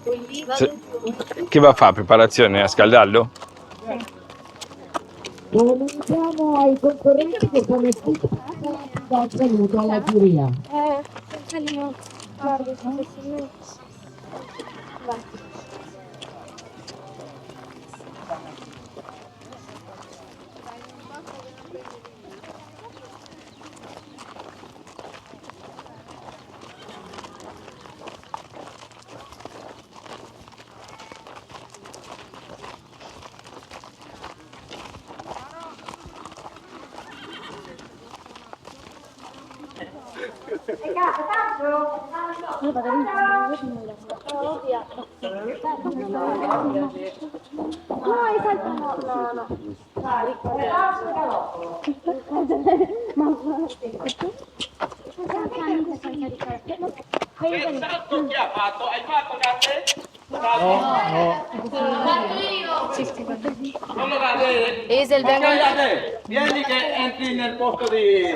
Che va a fare? Preparazione? A scaldarlo? Comunichiamo ai concorrenti che come tutti do saluto alla giuria. Guarda, Salto chi ha fatto? Hai fatto Gatte? No. Allora, Esel, vengo. vieni che entri nel posto di...